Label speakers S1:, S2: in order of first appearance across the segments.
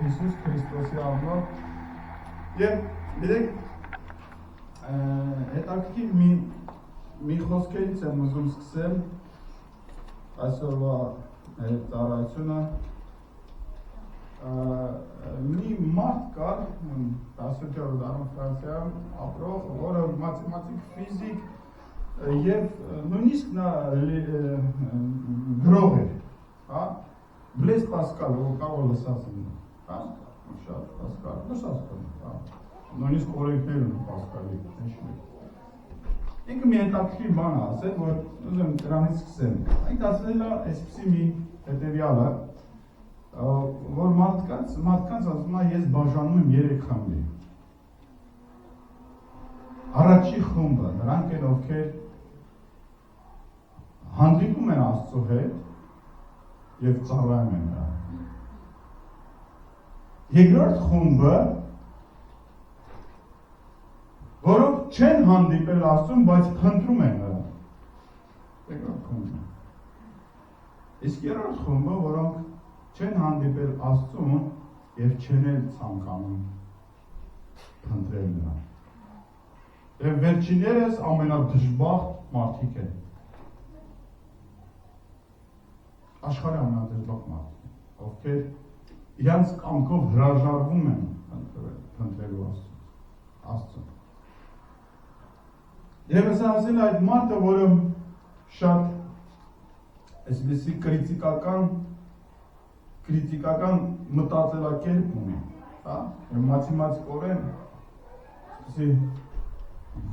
S1: Հիսուս Քրիստոսի անունով։ Եվ գիտեք, հետաքրքիր մի խոսքերից եմ ուզում սկսել այսօրվա ծառայությունը։ Մի մարդ կար 17-րդ դարում Ֆրանսիայում ապրող, որը մաթեմատիկ, ֆիզիկ եւ նույնիսկ նա գրող էր, հա, Բլեզ Պասկալ, ով կարող լսած ունի, հա, շատ Պասկալ, լսած ունի, հա, նույնիսկ օրենքներ ունի Պասկալի, ինքը մի հետաքրքիր բան ասել, որ ուզում դրանից սկսեմ, այդ ասել է այսպիսի մի հետևյալը, որ մարդկանց ասում է, ես բաժանում եմ 3 խմբի։ Առաջի խումբը, նրանք են ովքեր հանդիպում են Աստծո հետ եւ ծառայում են նրան։ Երկրորդ խումբը, որոնք չեն հանդիպել Աստծուն, բայց փնտրում են նրան։ Երկրորդ խումբը։ Իսկ երրորդ խումբը, որոնք չեն հանդիպել Աստծուն եւ չեն էլ ցանկանում փնտրել նրան։ Եվ վերջիններս ամենադժբախտ մարդիկ են։ Աշխարհի ամենադժբախտ մարդիկ են, ովքեր իրանց կամքով հրաժարվում են փնտրելու Աստծուն։ Եվ ես ասել այդ մարդը, որը շատ այսպեսի քրիտիկական մտածելակերպ ունի, հա, մաթեմատիկորեն այսպեսի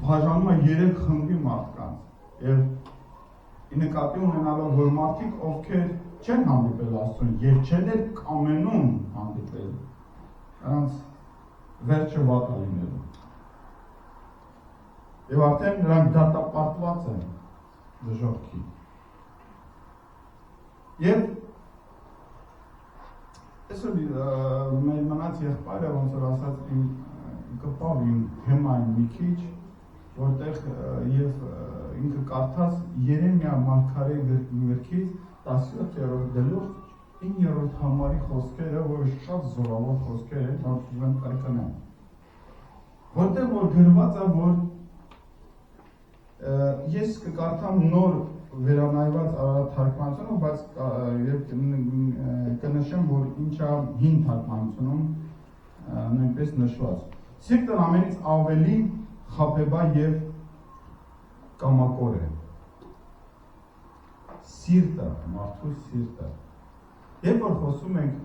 S1: բաժանում է 3 խմբի մարդկանց եւ նկատի ունենալով, որ մարդիկ, ովքեր չեն հանդիպել Աստծուն եւ չեն էլ կամենում հանդիպել, նրանց վերջը վատ է լինելու։ Եվ արդեն նրանք դատապարտված են դժոխքի։ Եվ այսօր մեր մնաց եղբայրը, ոնց որ ասած, կպավ իմ թեմային մի քիչ, որտեղ եւ ինքը կարդաց Երեմիա մարգարե գրքից 17-րդ գլուխ 9-րդ համարի խոսքերը, որը շատ զորավոր խոսքեր են, որ ուզում կրկնեմ։ Որտեղ որ գրված է, որ ես կկարդամ նոր վերանայված թարգմանությունով, բայց կնշեմ, որ ինչա հին թարգմանությունում նույնպես նշված։ Սիրտն ամենից ավելի խաբեբա եւ կամակոր է։ Սիրտը, մարդու սիրտը։ Երբ որ խոսում ենք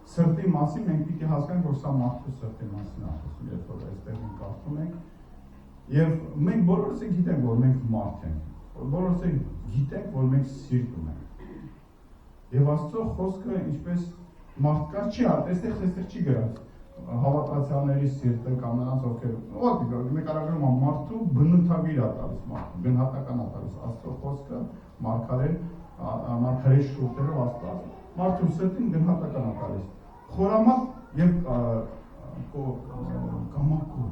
S1: սրտի մասին, մենք պիտի հասկանանք, որ սա մարդու սրտի մասին է խոսում, երբ որ այստեղ մենք կարդում ենք, եւ մենք բոլորս գիտենք, որ մենք մարդ ենք, բոլորս գիտենք, որ մենք սիրտ ունենք։ Եվ Աստծո խոսքը ինչպես մարդկա չի, այստեղ չի գրած հավատացյալների սիրտը կամ նրանց ովքեր, ուղղակի նկարագրում է մարդու բնութագիր է տալիս մարդու, գնահատական է տալիս Աստծո խոսքը, մարգարեի շուրթերով Աստված մարդու սրտին գնահատական է տալիս։ Խորամատ եւ կամակոր։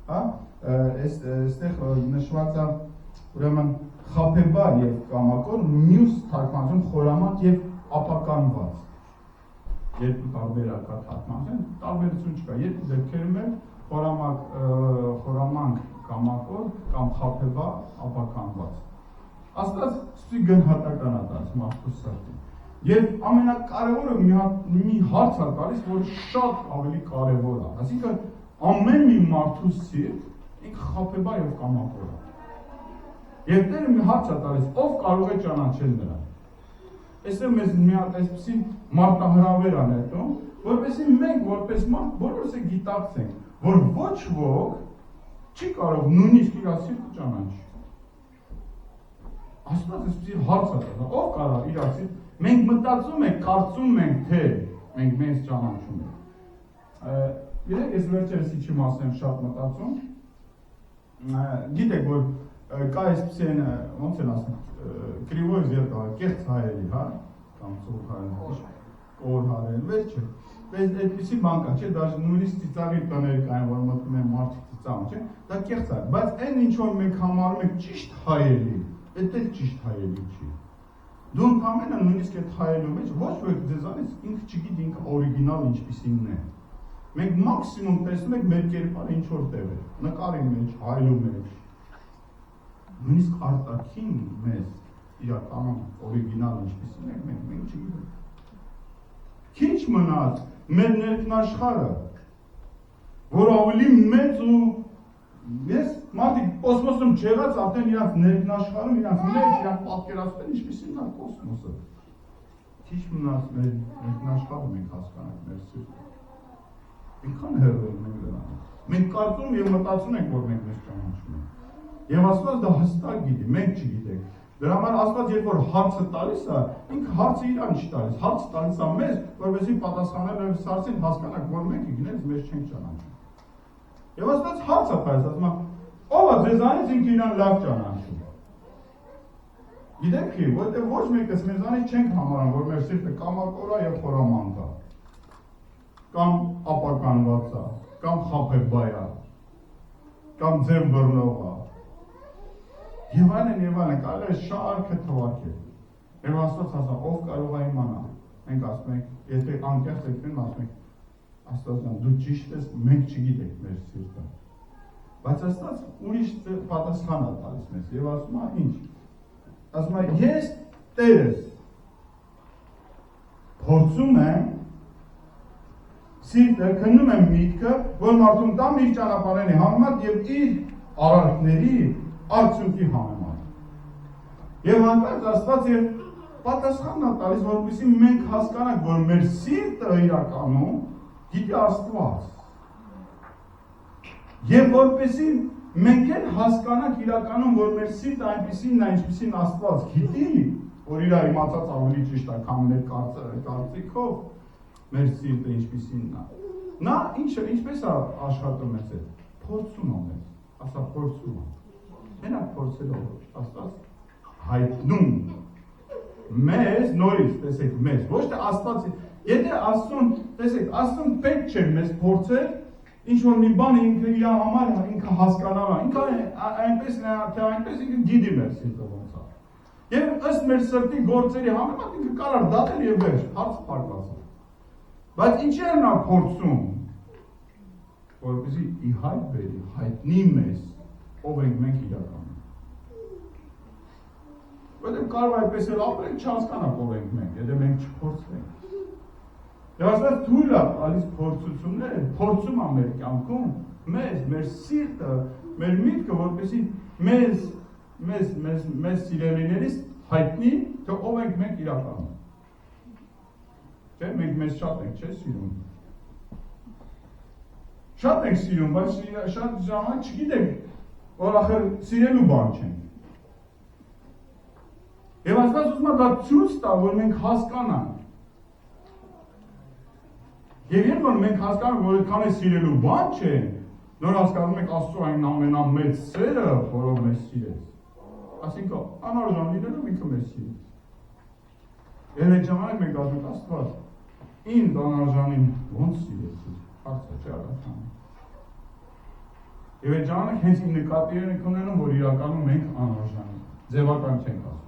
S1: Հա, այստեղ նշված է ուրեմն խաբեբա եւ կամակոր, մյուս թարգմանություն խորամատ եւ ապականված։ Երկու տարբերակա թարգմանություն, տարբերություն չկա, երկու դեպքերում էլ խորամանկ կամակոր կամ խաբեբա ապականված։ Աստված ստի գնահատական է տալիս մարդու սրտին։ Եվ ամենակարևորը մի հարց է տալիս, որ շատ ավելի կարևոր է։ Այսինքն ամեն մի մարդու սիրտ ինքը խաբեբա եւ կամակոր է։ Եվ Տերը մի հարց է տալիս, ով կարող է ճանաչել նրան։ Այստեղ մեզ մի հատ այսպիսի մարտահրավեր ան հետո, որպեսզի մենք որպես մարդ բոլորս գիտակցենք, որ ոչ ոք չի կարող նույնիսկ իր սիրտը ճանաչել։ Աստված այսպիսի հարց է տալիս, ով կարող իր սիրտը, մենք մտածում ենք, կարծում ենք, թե մենք մեզ ճանաչում ենք։ Գիտեք, ես վերջերս ինչի մասին շատ մտածում, գիտեք, որ կա այսպիսի են, ոնց են ասում, կրիվոյ զերկալ, կեղծ հայելի, հա, կամ ծուր հայելի, կոր հայելի, վերջը, բայց այդպիսի բան կա, չէ, դաժ նույնիսկ ծիծաղի տներ կային, որ մտնում են մարդիկ ծիծաղում, չէ, դա կեղծ հայ, բայց այն ինչ որ մենք համարում ենք ճիշտ հայելի, դա էլ ճիշտ հայելի չի։ Դու ընդամենը նույնիսկ այդ հայելու մեջ ոչ ոք ձեզանից ինքը չգիտի ինքը օրիգինալ ինչպիսինն է։ Մենք մաքսիմում տեսնում ենք մեր կերպարը ինչ որ տեղ է, նկարի մեջ, հայելու մեջ։ Նույնիսկ արտաքին մեզ իրականում օրիգինալ ինչպիսին է, մենք չգիտենք։ Քիչ մնաց մեր ներքնաշխարհը, որ ավելի մեծ ու ես մարդիկ կոսմոսում չեղած արդեն իրանց ներքնաշխարհում, իրանց մեջ, իրանք պատկերացնում են ինչպիսին է կոսմոսը։ Քիչ մնաց մեր ներքնաշխարհը մենք հասկանանք մեր սիրտը։ Ինչքան հեռու ենք մենք դրանից։ Մենք կարծում եւ մտածում ենք, որ մենք մեզ ճանաչում ենք։ Եվ Աստված դա հստակ գիտի, մենք չգիտենք։ Դրա համար Աստված երբ որ հարցը տալիս է, ինքը հարցը իրան չի տալիս, հարցը տալիս է մեզ, որովհետեւ պատասխանելով այս հարցին հասկանանք, որ մենք իգնես մեզ չենք ճանաչում։ Եվ Աստված հարց է տալիս, ասում է, ով է ձեզանից ինքը իրան լավ ճանաչում։ Գիտեք ի՞, որովհետեւ ոչ մեկս մեզանից չենք համարում, որ մեր սիրտը կամակոր է եւ խորամանկ է, կամ ապականված է, կամ խաբեբայ է, կամ ձեր բռնող է։ Եվ այլն, կարելի է շարքը թվարկել։ Եվ Աստված ասա, ով կարող է իմանալ։ Մենք ասում ենք, եթե անկեղծ եք մնում, ասում ենք, Աստված, դու ճիշտ ես, մենք չգիտենք մեր սիրտը։ Բայց Աստված ուրիշ պատասխան է տալիս մեզ եւ ասում է ինչ։ Ասում է, ես Տերս փորձում եմ սիրտը, քննում եմ միտքը, որ մարդուն տամ իր ճանապարհին համեմատ եւ իր արարքների արդյունքի համեմատ։ Եվ հանկարծ Աստված եւ պատասխանն է տալիս, որպեսզի մենք հասկանանք, որ մեր սիրտը իրականում գիտի Աստված։ Եվ որպեսզի մենք էլ հասկանանք իրականում, որ մեր սիրտը այնպեսին է, ինչպեսին Աստված գիտի, որ իր իմացած ավելի ճիշտ է, քան մեր կարծիքով, մեր սիրտը ինչպեսին է։ Նա ինչպես է աշխատում մեզ հետ, փորձում է մեզ, ասա փորձում է։ Մենակ փորձելով Աստված հայտնում մեզ նորից, տեսեք, մեզ, ոչ թե Աստված, եթե Աստծուն, տեսեք, Աստծուն պետք չէ մեզ փորձել, ինչ որ մի բան ինքը իր համար ինքը հասկանալ է, ինքը այնպես թե այնպես ինքը գիտի մեր սիրտը ոնց է։ Եվ ըստ մեր սրտի գործերի համեմատ ինքը կարող դատել եւ վերջ, հարց փակված է։ Բայց ինչի է նա փորձում, որպեսզի ի հայտ բերի, հայտնի մեզ, ով ենք մենք իրականում։ Որտեղ կարող այդպես էլ ապրենք, չհասկանանք ով ենք մենք, եթե մենք չփորձենք։ Եվ Աստված թույլ է տալիս փորձություններ, փորձում է մեր կյանքում մեզ, մեր սիրտը, մեր միտքը, որպեսզի մեզ սիրելիներից հայտնի, թե ով ենք մենք իրականում։ Չէ, մենք մեզ շատ ենք, չէ, սիրում։ Շատ ենք սիրում, բայց շատ ժամանակ չգիտենք, որ ախր սիրելու բան չենք։ Եվ Աստված ուզում է դա ցույց տա, որ մենք հասկանանք։ Եվ երբ որ մենք հասկանանք, որ այդքան է սիրելու բան չէ, նոր հասկանում ենք Աստծո այն ամենամեծ սերը, որով մեզ սիրեց։ Այսինքն, անարժան լինելով ինքը մեզ սիրեց։ Եվ այդ ժամանակ մենք ասում ենք Աստված, ինձ անարժանին ոնց սիրեցի, հարցը չէ արդեն։ Եվ այդ ժամանակ հենց իմ նկատի ենք ունենում, որ իրականում մենք անարժան ենք, ձևական չենք ասում։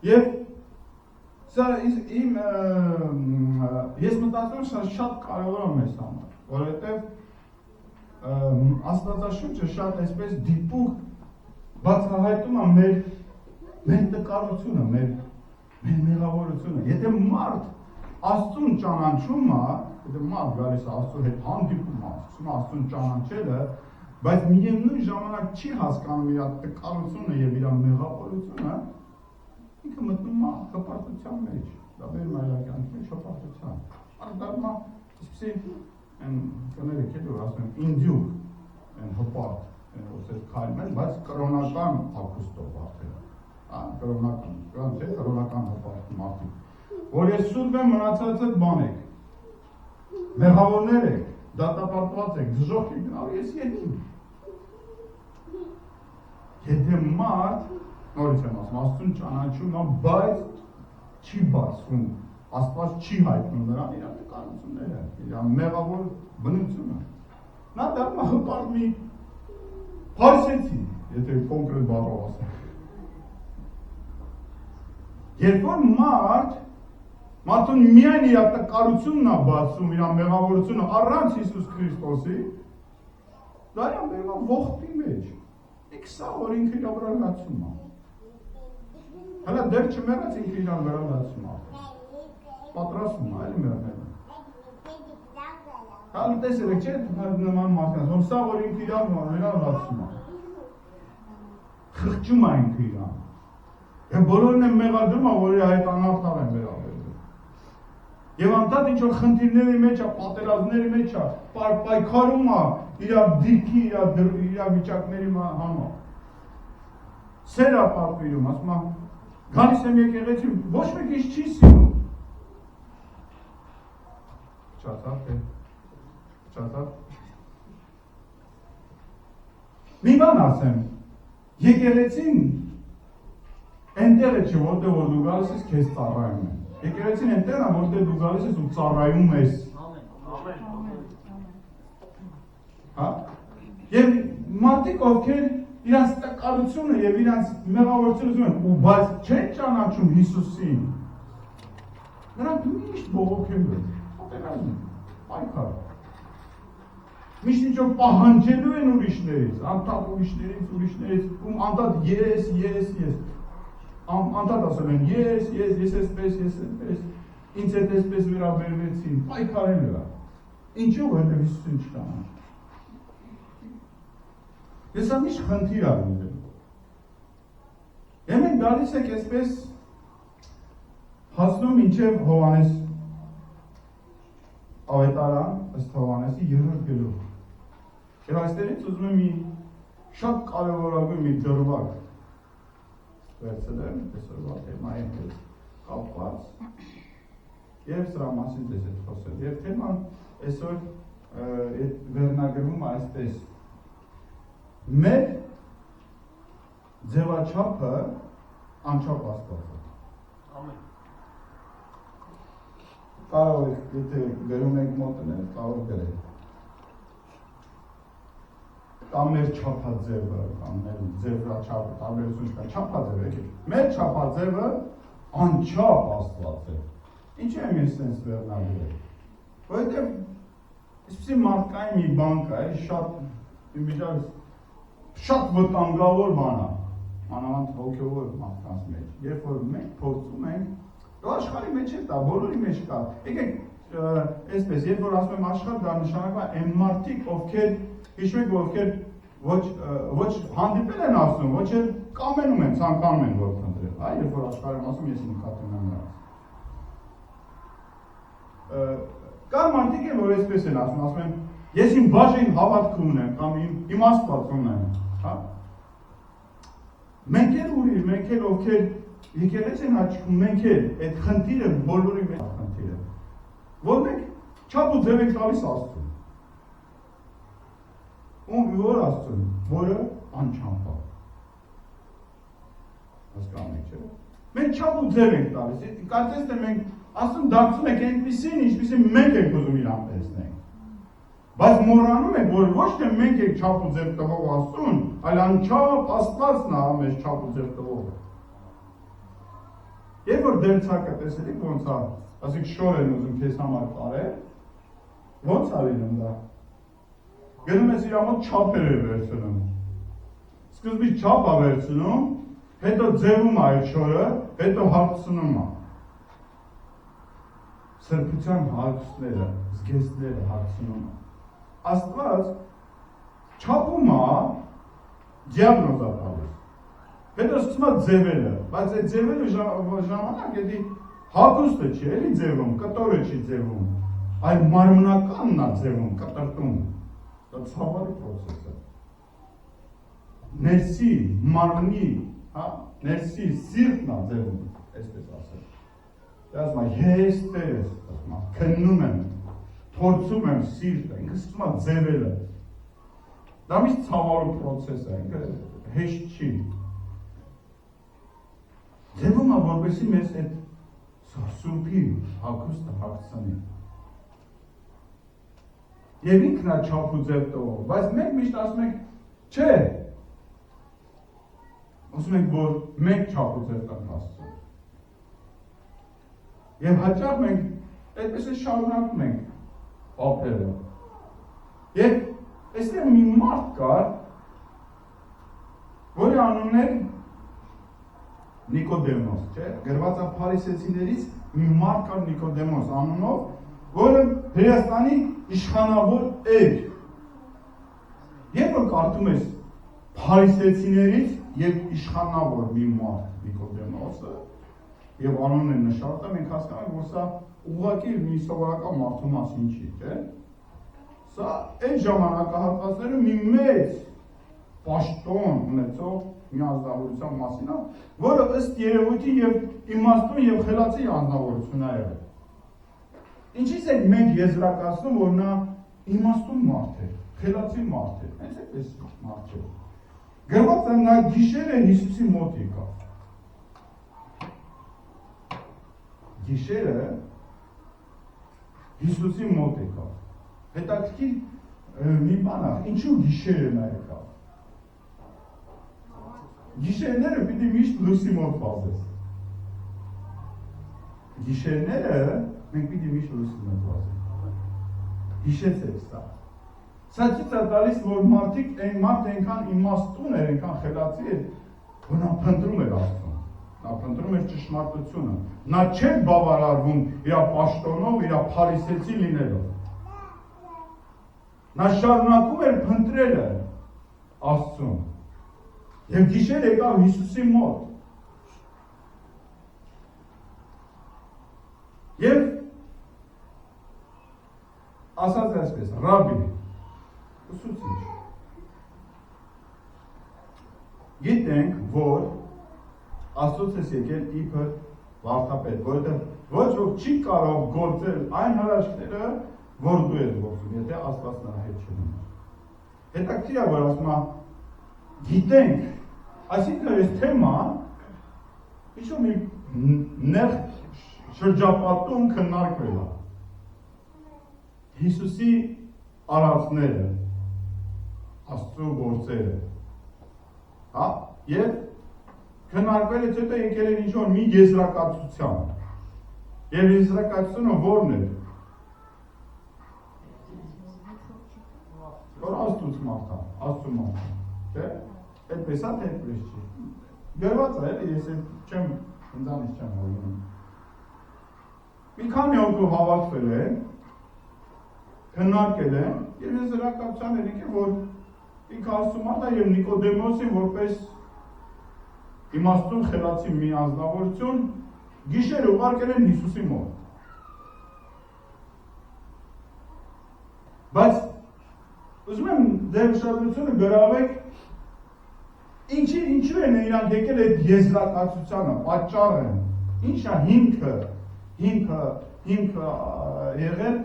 S1: Եվ սա ես մտածում եմ շատ կարևոր է մեզ համար, որովհետև Աստվածաշունչը շատ այսպես դիպուկ բացահայտում է մեր տկարությունը, մեր մեղավորությունը։ Եթե մարդ Աստծուն ճանաչում է, եթե մարդ գալիս է Աստծո հետ հանդիպում է, սկսում է Աստծուն ճանաչելը, բայց միևնույն ժամանակ չի հասկանում իր տկարությունը եւ իր մեղավորությունը, ինքը մտնում է հպարտության մեջ, դա բերում է իր կյանքի մեջ հպարտության։ Անդառնում է այսպեսի կները քեդու ասում են ինդյուկ, հպարտ, ոսեր քայլում են, բայց կրոնական հագուստով արդեն։ Կրոնական հպարտ մարդիկ, որ ես սուրբ եմ մնացածը բան եք, մեղավորներ եք, դատապարտված եք, դժոխք եք գնալ, ես ետիմ։ Եթե մարդ, նորից եմ ասում, Աստծուն ճանաչում է, բայց չի բացվում, Աստված չի հայտնում նրան իր նկարությունները, իր մեղավոր բնությունը։ Նա դառնում հպարտ մի փարսեցի, եթե կոնկրետ բառով ասեմ։ Երբ որ մարդուն միայն իր տկարությունն է բացում, իր մեղավորությունը առանց Հիսուս Քրիստոսի, դա է ամենա ողբի մեջ։ Իսկ սա որ ինքը իր վրա լացում է։ Հələ դեռ չմեռած ինքը իր վրա լացում է։ Պատրաստվում է, էլի մեռնել։ Հələ տեսել եք, չէ՞, նման մարդկանց, որ սա որ ինքը իր վրա լացում է։ Խղճում է ինքը իրան։ Եվ բոլորն են մեղադրում, որ իր այդ անարդար են վերաբերվում։ Եվ անդադ ինչ-որ խնդիրների մեջ է, պատերազմների մեջ է, պայքարում է իր դիրքի, իր վիճակների համար։ Սեր է պատվիրում, ասում է, գալիս եմ եկեղեցի, ոչ մեկ ինչ չի սիրում։ Չացավ, թե։ Չացավ։ Մի բան ասեմ, եկեղեցին Այնտեղ է չէ, որտեղ որ դու գալիս ես, քեզ ծառայում են։ Եկեղեցին այնտեղ է, որտեղ դու գալիս ես ու ծառայում ես։ Ամեն։ Հա? Եվ մարդիկ, ովքեր իրանց տկարությունը եւ իրանց մեղավորությունը զգում են, ու բայց չեն ճանաչում Հիսուսին։ Նրանք միշտ բողոքելու են։ Պատերազմ, պայքար։ Միշտ ինչ-որ պահանջելու են ուրիշներից, անդադ ուրիշներից, ում անդադ ես։ Անդադ ասել են, ես էսպես, ինձ հետ էսպես վերաբերվեցին, պայքարելու է։ Ինչու, որտեղ Հիսուսին չկանան։ Ես ամիշ խնդիր ալինել։ Եվ մենք գալիս եք էսպես հասնում մինչև Հովանես ավետարան, ըստ Հովանեսի 3-րդ գլուխ։ Եվ այստեղից ուզում եմ մի շատ կարևորագույն մի դրվագ վերցնել, այսօրվա թեմայի հետ կապված եւ սրա մասին դες հետ խոսել։ Եվ թեման այսօր վերնագրվում այսպես. մեր ձևաչափը անչափ Աստված է։ Ամեն։ Կարող եք, եթե գրում եք մոտնել, կարող գրել։ Կամ մեր չափաձևը, կամ մեր ձևաչափը, տարբերություն չկա, չափաձև եք։ Մեր չափաձևը անչափ Աստված է։ Ինչու եմ ես sense վերնագրել։ Որովհետև այսպեսի մարդկային մի բան կա, շատ վտանգավոր բան է, մանավանդ հոգևոր մարդկանց մեջ։ Երբ որ մենք փորձում ենք, դա աշխարհի մեջ է, դա բոլորի մեջ կա։ Եկեք, այսպես, երբ որ ասում եմ աշխարհ, դա նշանակում է այն մարդիկ, ովքեր հիշում եք, ովքեր ոչ հանդիպել են ասում, ոչ էլ կամենում են, ցանկանում են որ փնտրել, այ երբ որ աշխարհում ասում ես նկատում եմ նրանց։ Կան մարդիկ են, որ այսպես են ասում են, ես իմ բաժին հավատք ունեմ, կամ իմ Աստված ունեմ, հա։ Մենք էլ ուրիշ, մենք էլ ովքեր եկեղեցի են աչքում, մենք էլ այդ խնդիրը բոլորի մեջ խնդիրը, որ մենք չափ ու ձև ենք տալիս Աստծուն։ Որ Աստծուն, որը անչափ է։ Հասկանում եք, չէ՞։ Մենք չափ ու ձև ենք տալիս, կարծես թե մենք Աստծուն դարձում ենք այնպիսին, ինչպիսին մենք ենք ուզում իրան տեսնենք։ Բայց մոռանում ենք, որ ոչ թե մենք ենք չափ ու ձև տվող Աստծուն, այլ անչափ Աստվածն է մեզ չափ ու ձև տվողը։ Երբ որ դերձակը տեսել եք ոնց է, ասենք շոր են ուզում քեզ համար կարել, ոնց է լինում դա։ Գնում ես իր մոտ չափեր է վերցնում։ Սկզբից չափ է վերցնում, հետո ձևում է այդ շորը, հետո հարցնում է։ Սրբության հարցները, զգեստները հարցնում է։ Աստված չափում է, դիագնոզ է տալիս։ Հետո սկսում է ձևելը, բայց այդ ձևելը ժամանակ էդի հագուստը չի, էլի ձևում, կտորը չի ձևում, այլ մարմնականն է ձևում, կտրտում։ Դա ցավալի process է։ Ներսի, մարմնի, հա, ներսի սիրտն է ձևում, այսպես ասել։ Դա ասում է, ես Տերես, ասում է, քննում եմ, փորձում եմ սիրտը, ինքը սկսում է ձևելը։ Դա միշտ ցավալի process է, ինքը հեշտ չի։ Ձևում է, որպեսզի մեզ այդ սուրբի հագուստը հագցնի։ Եվ ինքն է չափ ու ձև տվող, բայց մենք միշտ ասում ենք, չէ։ Ասում ենք, որ մենք չափ ու ձև տանք Աստծուն։ Եվ հաճախ մենք այդպես է շարունակում ենք ապրելը։ Եվ այստեղ մի մարդ կար, որի անունն էր Նիկոդեմոս, չէ՞։ Գրված է փարիսեցիներից մի մարդ կար Նիկոդեմոս անունով, որը Հայաստանի իշխանավոր էր։ Երբ որ կարդում ես փարիսեցիներից եւ իշխանավոր մի մարդ Նիկոդեմոսը եւ անունն է նշանակում, մենք հասկանում ենք, որ սա ուղղակի մի սովորական մարդու մասին չի, չէ՞։ Սա այդ ժամանակահատվածներում մի մեծ պաշտոն ունեցող մի անձնավորության մասին է, որը ըստ երևույթի եւ իմաստուն եւ խելացի անձնավորություն է եղել։ Ինչից է մենք եզրակացնում, որ նա իմաստուն մարդ է, խելացի մարդ է, հենց այդպես մարդ է։ Գրված է նա գիշերը Հիսուսի մոտ եկավ։ Գիշերը Հիսուսի մոտ եկավ։ Հետաքրքիր մի բան է, ինչու գիշերը նա եկավ։ Գիշերները պիտի միշտ լույսի մոտ վազես։ Գիշերները մենք պիտի միշտ լույսի մոտ վազենք։ Հիշեցեք սա։ Սա ցույց է տալիս, որ մարդիկ այնքան իմաստուն էր, այնքան խելացի էր, որ նա փնտրում էր Աստծուն։ Նա փնտրում էր ճշմարտությունը։ Նա չէր բավարարվում իր պաշտոնով, իր փարիսեցի լինելով։ Նա շարունակում էր փնտրելը Աստծուն։ Եվ գիշեր եկավ Հիսուսի մոտ։ Եվ ասաց այսպես, ռաբի, ուսուցիչ, գիտենք, որ Աստծուց ես եկել իբր վարդապետ, որովհետև ոչ ոք չի կարող գործել այն հրաշքները, որ դու ես գործում, եթե Աստված նրա հետ չլիներ։ Հետաքրքիր է, որ ասում է, գիտենք, այսինքն այս թեման ինչ-որ մի նեղ շրջապատում քննարկվել է։ Հիսուսի արածները, Աստծո գործերը, հա, եւ քննարկվել է, հետո եկել են ինչ-որ մի եզրակացության։ Եվ եզրակացությունը ո՞րն է։ Որ Աստծուց մարդա, Աստծո մարդա, չէ՞։ Այդպես է, թե այդպես չի։ Գրված է, էլի, ես չեմ, ինձանից չեմ հորինում։ Մի քանի հոգով հավաքվել են, քննարկել են, եւ եզրակացության էր եկել, որ ինքը Աստծո մարդա եւ Նիկոդեմոսին որպես իմաստուն խելացի մի անձնավորություն գիշերը ուղարկել են Հիսուսի մոտ։ Բայց ուզում եմ ձեր ուշադրությունը գրավեք ինչու են իրանք եկել այդ եզրակացությանը, պատճառը, ինչ է հիմքը եղել,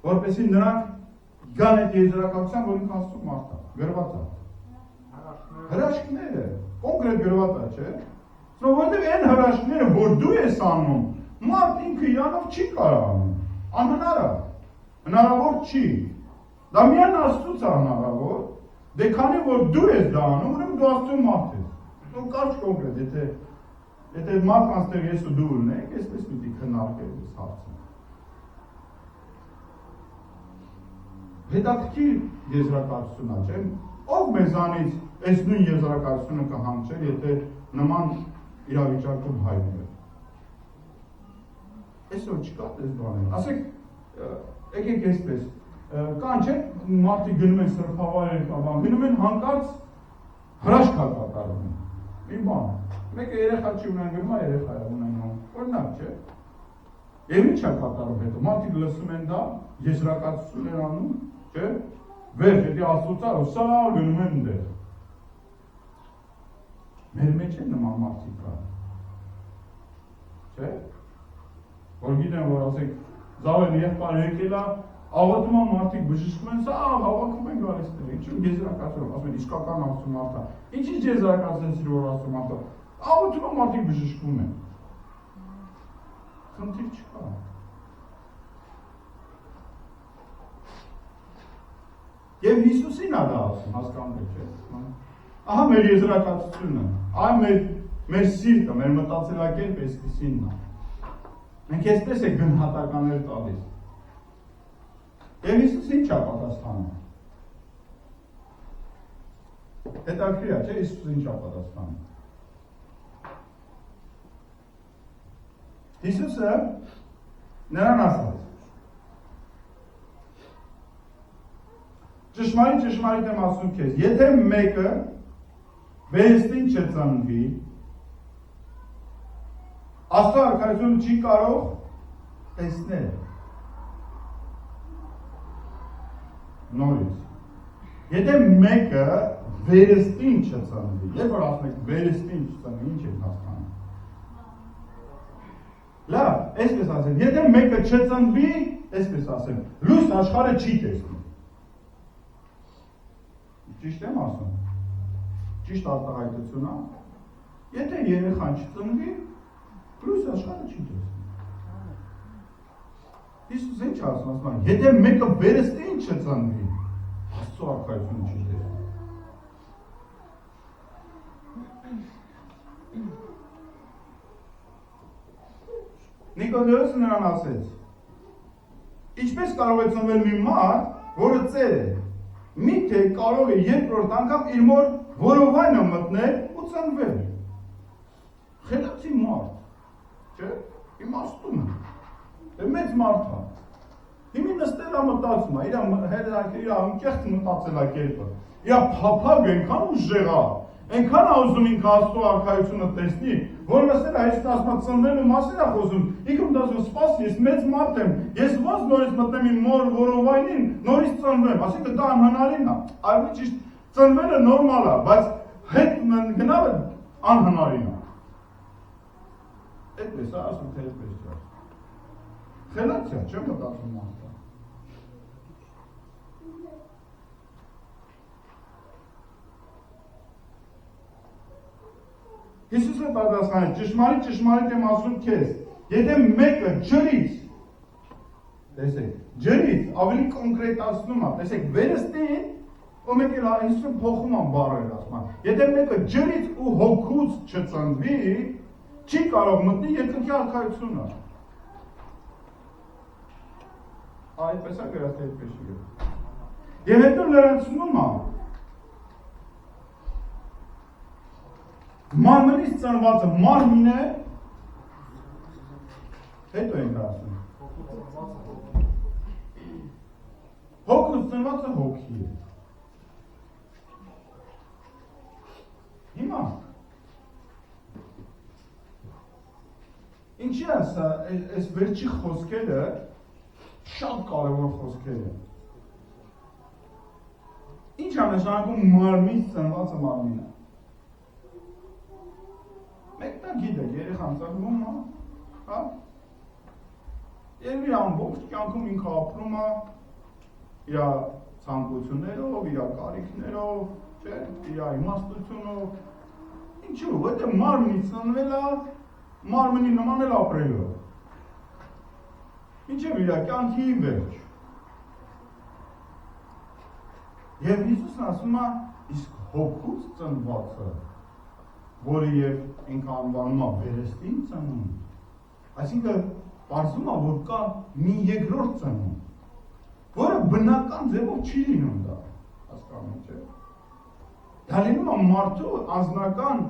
S1: որպեսզի նրանք գան այդ եզրակացության, որ ինքը Աստծո մարդ է, գրված է։ Հրաշքները, կոնկրետ գրված է, չէ՞։ Որովհետև այն հրաշքները, որ դու ես անում, մարդ ինքը իրանով չի կարող անում, անհնար է, հնարավոր չի։ Դա միայն Աստծուց է հնարավոր, դե քանի որ դու ես դա անում, ուրեմն դու Աստծո մարդ ես։ Դու կարճ կոնկրետ, եթե մարդկանց տեղ ես ու դու ունենք, այսպես պիտի քննարկել այս հարցը։ Հետաքրքիր եզրակացություն է, չէ՞։ Ով մեզանից այս նույն եզրակացությունը կհանգչեր, եթե նման իրավիճակում հայտնվեր։ Այսօր չկա այս բանը։ Ասեք, եկեք այսպես, կան չէ, մարդիկ գնում են սրբավայր կամ գնում են հանկարծ հրաշք կատարում են։ Մի բան։ Մեկը երեխա չի ունեն, գնում է երեխա է ունենում։ Օրինակ, չէ։ Եվ ինչ է կատարում հետո։ Մարդիկ լսում են դա, եզրակացություն են անում, չէ։ Վերջ, եթե Աստծո սա գնում են դեր։ Մեր մեջ են նման մարդիկ կան։ Չէ։ Որ գիտեն, որ ասեք, զավեն եղբայր եկել է, աղոթում են մարդիկ բժշկում են, սա հավաքում են գալիս դեր։ Ինչու եզրակացում, ասում են իսկական Աստծո մարդ է։ Ինչի՞ եզրակացնեցիր, որ Աստծո մարդ է։ Աղոթում են մարդիկ բժշկում են։ Խնդիր չկա։ Եվ Հիսուսին է դա ասում, հասկանում եք, չէ՞։ Ահա մեր եզրակացությունը, այ մեր սիրտը, մեր մտածելակերպը այսպիսինն է։ Մենք այսպես է գնահատականներ տալիս։ Եվ Հիսուս ինչ է պատասխանում։ Հետաքրքիր է, չէ՞, Հիսուս ինչ է պատասխանում։ Հիսուսը նրան ասաց. Ճշմարիտ եմ ասում քեզ, եթե մեկը վերստին չծնվի, Աստծո արքայությունը չի կարող տեսնել։ Նորից, եթե մեկը վերստին չծնվի, երբ որ ասում եք վերստին չծնվի, ինչ եք հասկանում։ Լավ, այսպես ասեմ, եթե մեկը չծնվի, այսպես ասեմ, լույս աշխարհը չի տեսնում։ Ճիշտ եմ ասում։ Ճիշտ արտահայտություն է։ Եթե երեխան չծնվի, լույս աշխարհը չի տեսնում։ Հիսուս ինչ ասում, եթե մեկը վերստին չծնվի, Աստծո արքայությունը չի տեսնում։ Նիկոդեմոսը նրան ասեց. Ինչպես կարող է ծնվել մի մարդ, որը ծեր է, միթե կարող է երկրորդ անգամ իր մոր որովայնը մտնել ու ծնվել։ Խելացի մարդ, չէ՞, իմաստուն է, մեծ մարդ է։ Հիմի նստել է մտածում է, իր անկեղծ մտածելակերպը, իր փափագ այնքան ուժեղ է, այնքան է ուզում ինքը Աստծո արքայությունը տեսնի, որ նստել է Հիսուս ասում ծնվելու մասին է խոսում, ինքը մտածում սպասի, ես մեծ մարդ եմ, ես ոնց նորից մտնեմ իմ մոր որովայնին, նորից ծնվեմ, ասիկա դա անհնարին է, այլ ճիշտ ծնվելը նորմալ է, բայց հետ գնալը անհնարին է։ Այդպես է ասում, թե այդպես չէ։ Խելաց է, չեմ մտածում մարդը։ Հիսուսը պատասխանել, ճշմարիտ եմ ասում քեզ, եթե մեկը ջրից, տեսեք, ջրից ավելի կոնկրետացնում է, տեսեք, վերստին, ու մեկ էլ Հիսուսը փոխում է բառերը ասում, եթե մեկը ջրից ու հոգուց չծնվի, չի կարող մտնի երկնքի արքայությունը։ Այդպես է գրած, այդպես չի։ Եվ հետո լրացնում է, մարմնից ծնվածը մարմին է, հետո ենք ասում։ Հոգուց ծնվածը հոգի է։ Հիմա, ինչի է սա, այս վերջի խոսքերը, շատ կարևոր խոսքեր են։ Ինչ է նշանակում մարմնից ծնվածը մարմին է։ Մեկն գիտեք, երեխան ծնվում է, հա? Եվ իր ամբողջ կյանքում ինքը ապրում է իր ցանկություններով, իր կարիքներով, չէ՞, իր իմաստությունով։ Ինչու՞, որտեղ մարմնից ծնվել է, մարմնի նման էլ ապրելու։ Ինչև իր կյանքի վերջ։ Եվ Հիսուսն ասում է, իսկ հոգուց ծնվածը, որը եւ ինքը անվանում է վերստին ծնունդ, այսինքն պարզում է, որ կա մի երկրորդ ծնունդ, որը բնական ձևով չի լինում դա, հասկանում եք, չէ՞։ Դա լինում է մարդու անձնական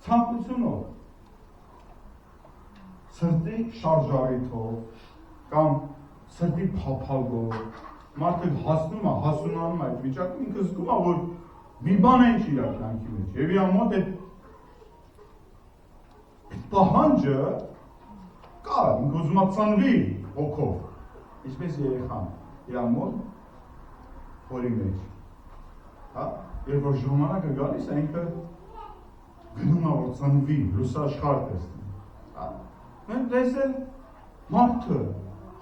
S1: ցանկությունով, սրտի շարժառիթով կամ սրտի փափագով, մարդը հասնում է, հասունանում է այդ վիճակում, ինքը զգում է, որ մի բան է իր կյանքի մեջ, եւ իր մոտ այդ պահանջը կա, ինքը ուզում է ծնվի հոգով, ինչպես երեխան, իր մոտ հորի մեջ, հա, երբ որ ժամանակը գալիս է, ինքը գնում է, որ ծնվի, լուսաշխարհ տեսնի, հա, մենք տեսել մարդը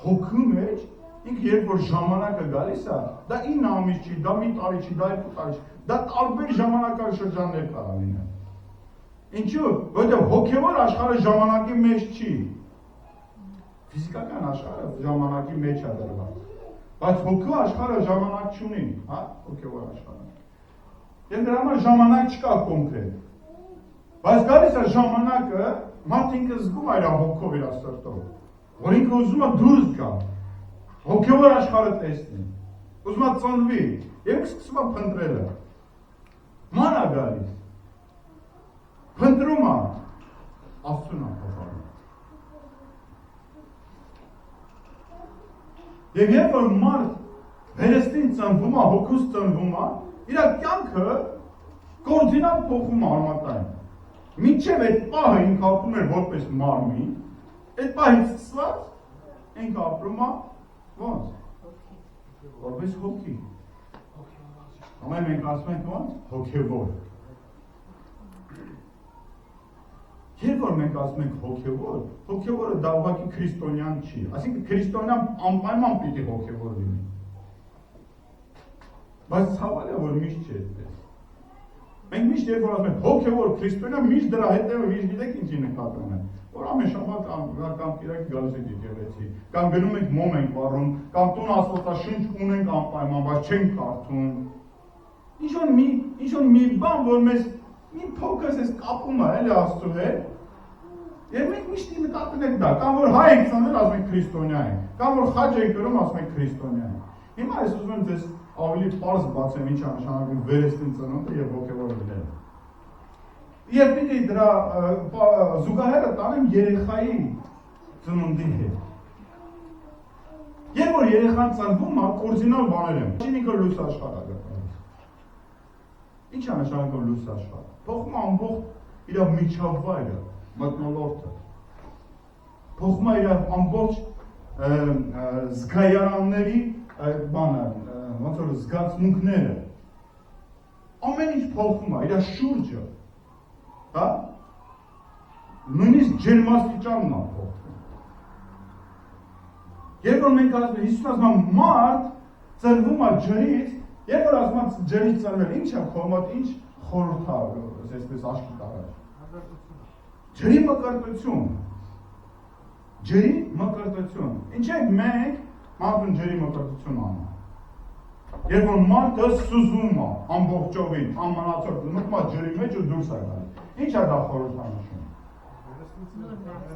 S1: հոգու մեջ, ինքը երբ որ ժամանակը գալիս է, դա 9 ամիս չի, դա մի տարի չի, դա 2 տարի չի, դա տարբեր ժամանակաշրջաններ կարող լինել։ Ինչու՞, որտեղ հոգևոր աշխարհը ժամանակի մեջ չի։ Ֆիզիկական աշխարհը ժամանակի մեջ է դրված։ Բայց հոգու աշխարհը ժամանակ չունի, հա, հոգևոր աշխարհը։ Եվ դրա համար ժամանակ չկա կոնկրետ։ Բայց գալիս է ժամանակը, մարդը ինքը զգում է իր հոգով, իր սրտով, որ ինքը ուզում է դուրս գա, հոգևոր աշխարհը տեսնի, ուզում է ծնվի, եւ սկսում է փնտրելը։ Ման է գալիս, փնտրում է, Աստծուն է փոխարինում։ Եվ երբ որ մարդ վերստին ծնվում է, հոգուց ծնվում է, իր կյանքը կորձինալ փոխում է արմատային։ Մինչև այդ պահը ինքը ապրում էր որպես մարմին, այդ պահից սկսված ինքը ապրում է ոնց? Որպես հոգի։ Ամեն մենք ասում ենք ոնց? Հոգևոր։ Երբ որ մենք ասում ենք հոգևոր, հոգևորը դա ուղղակի քրիստոնյան չի։ Այսինքն քրիստոնյան անպայման պիտի հոգևոր լինի։ Բայց ցավալի է, որ միշտ չի այդպես։ Մենք միշտ երբ որ ասում ենք հոգևոր քրիստոնյա, միշտ դրա հետևը միշտ գիտեք ինչի նկատում ենք, որ ամեն շաբաթ կամ կիրակի գալիս եք եկեղեցի, կամ գնում ենք մոմ ենք վառում, կամ տուն Աստվածաշունչ ունենք անպայման, բայց չենք կարդում։ Ինչ որ մի բան, որ մեզ մի փոքր էս կապում է, էլի Աստծու հետ, եւ մենք միշտ նկատում ենք դա, կամ որ հայ ենք ծնել, ասում ենք քրիստոնյա ենք, կամ որ խաչ ենք կրում, ասում ենք քրիստոնյա ենք։ Հիմա ես ուզում եմ ձեզ ավելի պարզ բացեմ ինչ է նշանակում վերստին ծնունդը եւ հոգեվոր լինելը։ Եվ պիտի դրա զուգահեռը տանեմ երեխայի ծնունդի հետ։ Երբ որ երեխան ծնվում է, կորզինալ բաներ են։ Ինչինքը լույս աշխարհ է գտնում։ Ինչ է նշանակում լույս աշխարհ։ Փոխում ամբողջ իր միջավայրը, մթնոլորտը։ Փոխում իր ամբողջ զգայարանների բանը, ոնց որ զգացմունքները։ Ամեն ինչ փոխում է, իր շուրջը։ Հա? Նույնիսկ ջերմաստիճանն է փոխվում։ Երբ որ մենք ասում ենք Հիսուսն ասում է մարդ ծնվում է ջրից, երբ որ ասում է ջրից ծնվել, ինչ է խորմատ, ինչ խորհուրդ է, այսպես աշկի տարած։ Ջրի մկրտություն։ Ջրի մկրտություն։ Ինչ է մենք մարդուն ջրի մկրտություն անում։ Երբ որ մարդը սուզում է ամբողջովին, անմնացորդ մտնում է ջրի մեջ ու դուրս է գալիս։ Ինչ է դա խորհրդանշում։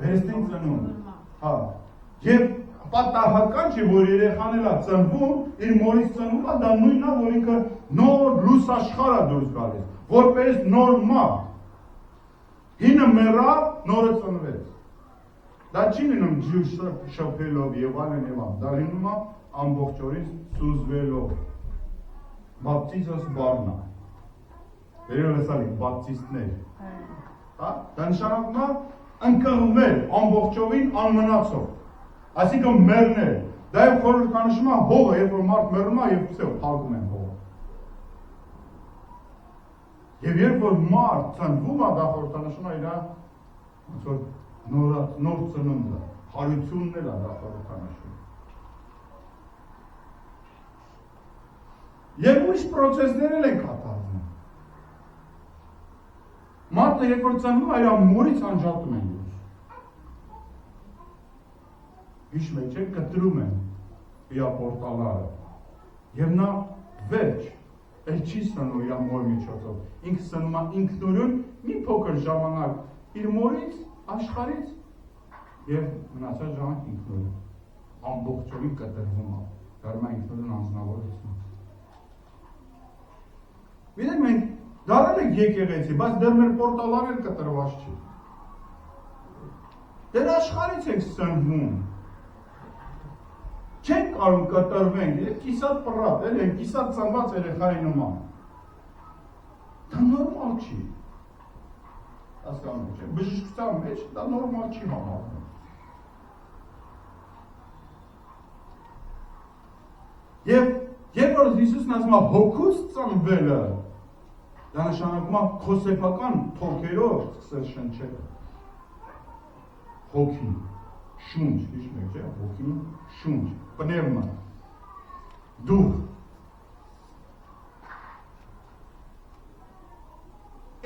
S1: Վերստին ծնունդ։ Հա։ Եվ պատահական չէ, որ երեխան էլ է ծնվում, իր մորից ծնվում է, դա նույնն է, որ ինքը նոր լույս աշխարհ է դուրս գալիս, որպես նոր մարդ։ Հինը մեռավ, նորը ծնվեց։ Դա չի լինում ջուր շփելով եւ այլն եւ այլն։ Դա լինում է ամբողջորեն սուզվելով։ Բապտիզոս բառնա։ Վերելեսալի բապտիստներ։ Հա, դա նշանակում է ընկղմվել ամբողջովին անմնացող։ Այսինքն մեռնել։ Դա եւ խորհրդանշում է հողը, երբ որ մարդ մեռնում է եւ վсё, փակում են հողը։ Եվ երբ որ մարդ ծնվում է, դա խորհրդանշում է իր ոնց որ նոր ծնունդը, հարությունն էլ է դա խորհրդանշում։ Եվ ուրիշ պրոցեսներ էլ են կատարվում։ Մարդը երբ որ ծնվում է, իր մորից անջատում են դուրս։ Հիշում եք, չէ՞, կտրում են իր պորտալարը։ Եվ նա վերջ, էլ չի սնում իր մոր միջոցով։ Ինքը սնում է ինքնուրույն մի փոքր ժամանակ իր մորից, աշխարհից եւ մնացած ժամանակ ինքնուրույն ամբողջովին կտրվում է, դառնում է ինքնուրույն անձնավորություն։ Գիտեք, մենք դառել ենք եկեղեցի, բայց դեռ մեր պորտալարը կտրված չի։ Դեռ աշխարհից ենք սնվում։ Չենք կարող կտրվենք, կիսատ պռատ, էլ են կիսատ ծնված երեխայի նման։ Դա նորմալ չի։ Հասկանում եք, բժշկության մեջ դա նորմալ չի համարվում։ Եվ երբ որ Հիսուսն ասում է հոգուց ծնվելը, դա նշանակում է քոսեփական թոքերով սկսել շնչել։ Հոգի, շունչ, հիշում եք, չէ՞, հոգի, շունչ, պնևմա, դուխ։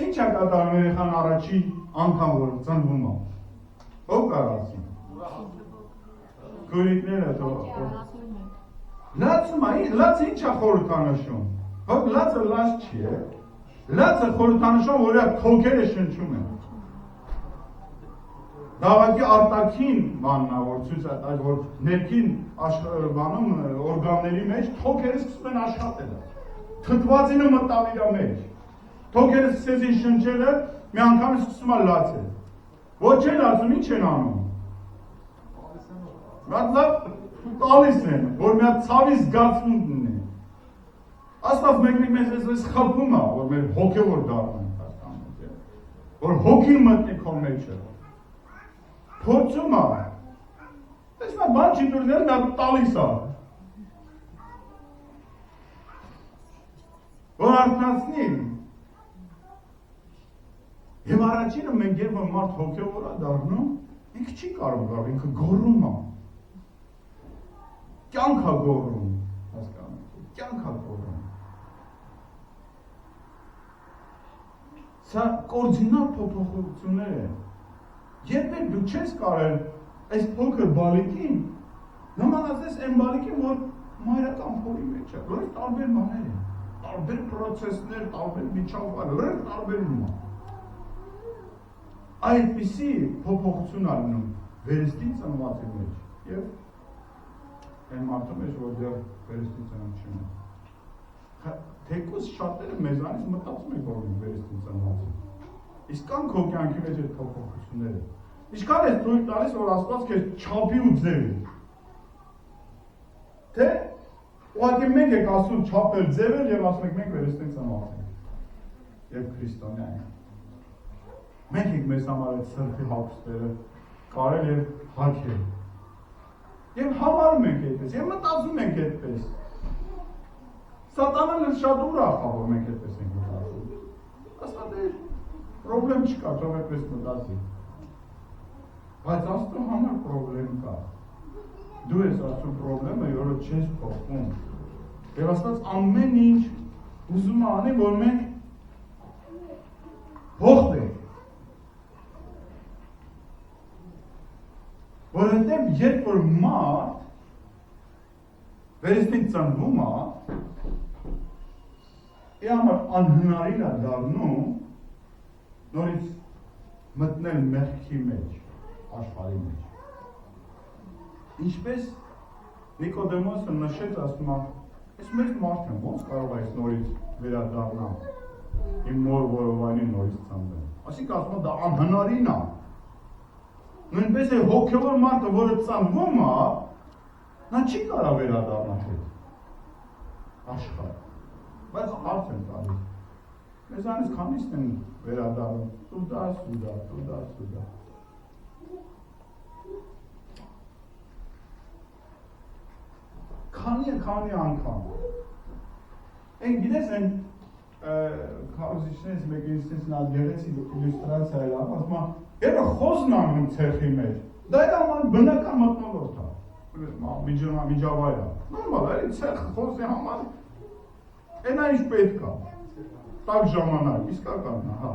S1: Ինչ է կատարում երեխան առաջի անգամ որ ծնվում է։ Ով կարասի։ Քույրիկները լացում է, լացը ինչ է խորհրդանշում։ Հոդ լացը լաց չի է։ Լացը խորհրդանշում, որ իր թոքերը շնչում են։ Դավակի արտաքին բանն է, որ ցույց է տալիս, որ ներքին բանում օրգանների մեջ թոքերը սկսում են աշխատել։ Թթվածինը մտավ իր մեջ։ Թոքերը սկսեցին շնչելը, մի անգամ սկսում է լացել։ Ոչ են լացում, ինչ են անում։ Մատլավ տալիս են, որ մի հատ ցավի զգացմունք ունի։ Աստված մեկ-մեկ մեզ էս խփում է, որ մեր հոգևոր դառնանք, հասկանու՞մ եք։ Որ հոգին մտնի քո մեջը։ Փորձում է։ Այս նա բան չի դուրնել, նա տալիս է։ Որ արթնացնի։ Եվ առաջինը մենք երբ որ մարդ հոգևոր է դառնում, ինքը չի կարող գալ, ինքը գոռում է։ Կյանք է գոռում, հասկանում եք, կյանք է գոռում։ Սա կորձինալ փոփոխություններ են։ Երբ դու չես կարել այս փոքր բալիկին, նմանացես այն բալիկին, որ մայրական փորի մեջ է, որ տարբեր բաներ են, տարբեր պրոցեսներ, տարբեր միջավայր, տարբերում է։ Այդպիսի փոփոխություն անում վերստին ծնվածի մեջ եւ այն մարդու մեջ, որ դեռ վերստին ծնված չունի։ Թեկուզ շատերը մեզանից մտածում են, որ վերստին ծնված են։ Իսկ կան քո կյանքի մեջ այդ փոփոխությունները։ Ինչքան է թույլ տալիս, որ Աստված քեզ չափի ու ձևի։ Թե ուղղակի մենք եք ասում չափել, ձևել եւ ասում եք մենք վերստին ծնված ենք։ Եվ քրիստոնյա ենք։ Մենք ենք մեզ համար այդ սրտի հագուստները կարել եւ հագել։ Եվ համարում ենք այդպես, եւ մտածում ենք այդպես։ Սատանան շատ ուրախ է, որ մենք այդպես ենք մտածում։ Ասա դե պրոբլեմ չկա, թող այդպես մտածի։ Բայց Աստծո համար պրոբլեմ կա։ Դու ես Աստծո պրոբլեմը, որը չես փոխում։ Եվ Աստված ամեն ինչ ուզում է անի, որ մենք փոխվենք։ Որովհետև երբ որ մարդ վերստին ծնվում է, իր համար անհնարին է դառնում նորից մտնել մեղքի մեջ, աշխարհի մեջ։ Ինչպես Նիկոդեմոսը նշեց, ասում է, ես մեծ մարդ եմ, ոնց կարող է այս նորից վերադառնալ իմ մոր որովայնին նորից ծնվել։ Այսինքն ասում է, դա անհնարին է։ Նույնպես է հոգևոր մարդը, որը ծնվում է, նա չի կարող վերադառնալ այդ աշխարհ։ Բայց հարց են տալիս։ Մեզանից քանիսն են վերադառնում, սուդա։ Քանի անգամ։ Են գիտես են քարոզիչներից մեկը ինձ նա գեղեցիկ իլյուստրացիա էր, ասում է, երբ խոզն անում ցեխի մեջ, դա իր համար բնական մթնոլորտ է։ Միջավայր է։ Նորմալ է, ցեխ խոզի համար այնա ինչ պետք է։ Տակ ժամանակ, իսկական է, հա։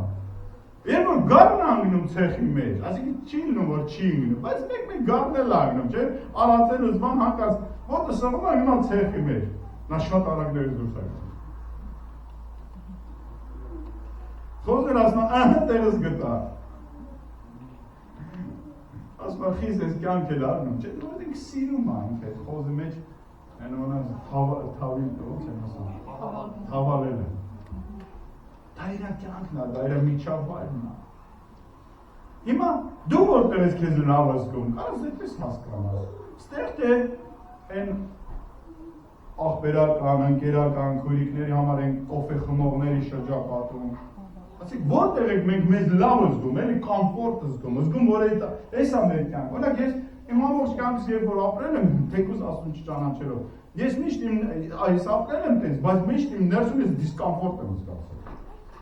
S1: Երբ որ գարն անգնում ցեխի մեջ, այսինքն չի լինում, որ չի լինում, բայց մեկ գարն էլ անգնում, չէ՞, արածել զման հանկած, ոտը սրվում է հիմա ցեխի մեջ, նա շատ արագներից դուրս է գնում։ Խոզն ասում է, ահա տեղս գտա։ Ասում է, խիս ես կյանք էլ արնում, չէ՞, որ դենք սիրում է ինք այդ խոզի մեջ, այն ոնց թավին ոնց են ասում, թավալել է։ Դա իր կյանքն է, դա իր միջավայրն է։ Հիմա դու որտեղ ես քեզ լավ զգում, կարաս այդպես հասկանալ։ Ստեղ թե այն ախբերական, ընկերական, քույրիկների համար են կոֆե խմողների շրջապատում։ Ասեք որտեղ եք մենք մեզ լավ զգում, էլի կոմֆորտ զգում, որ այս է մեր կյանք։ Օրինակ ես իմ ամբողջ կյանքս երբ որ ապրել եմ, թեկուզ Աստծուն չճանաչելով, ես միշտ այս ապրել եմ տես, բայց միշտ իմ ներսում ես դիսկոմֆորտ եմ զգացել։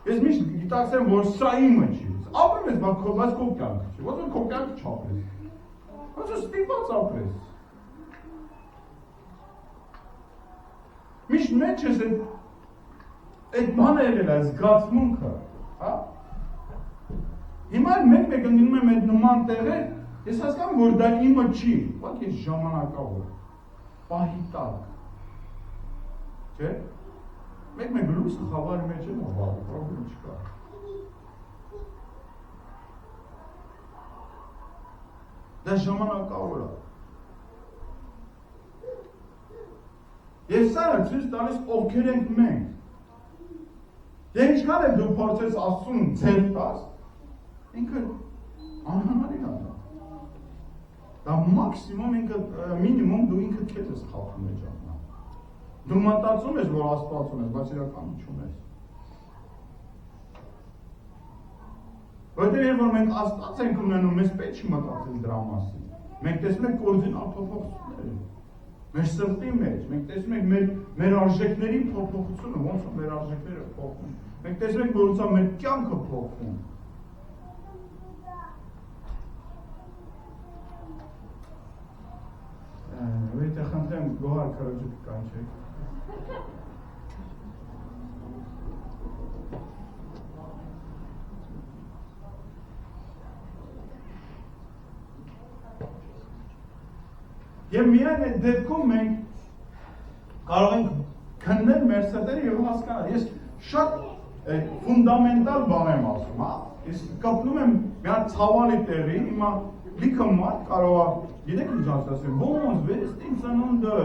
S1: Ես միշտ գիտակցեմ, որ սա իմը չի։ Ապրում ես, բայց քո կյանքը չի։ Ոնց որ քո կյանքը չապրես։ Ոնց որ ստիպված ապրես։ Միշտ մեջ ես այդ բանը եղել է, զգացմունքը, հա։ Հիմա մեկ ընկնում եմ այդ նման տեղեր, ես հասկանում որ դա իմը չի, բայց ես ժամանակավոր, պահի տակ, չէ՞։ Մեկ լույսը խավարի մեջ եմ ավարի, պրոբլեմ չկա։ Դա ժամանակավոր է։ Եվ սա է ցույց տալիս ովքեր ենք մենք։ Եվ ինչքան է դու փորձես Աստծուն ձեր տաս, ինքը անհնարին է դա։ Դա մաքսիմում ինքը մինիմում դու ինքդ քեզ ես խափում ես ժամանակ։ Դու մտածում ես, որ Աստված ունես, բայց իրականում չունես։ Որտեղ երբ որ մենք Աստված ենք ունենում, մեզ պետք չի մտածել դրա մասին։ Մենք տեսնում ենք կորձինալ փոփոխությունները։ Մեր սրտի մեջ, մենք տեսնում ենք մեր արժեքների փոփոխությունը, ոնց է մեր արժեքները փոխվում։ Մենք տեսնում ենք, որ ոնց է մեր կյանքը փոխվում։ Ուղղակի խնդրեմ գոհար քրոջը կանչեք։ Եվ միայն այդ դեպքում մենք կարող ենք քննել մեր սրտերը եւ հասկանալ։ Ես շատ ֆունդամենտալ բան եմ ասում, հա։ Ես կապնում եմ մի հատ ցավալի տեղի, հիմա լիքը մարդ կարող է, գիտեք ինչ ասեմ, ոնց վերստին ծնունդը,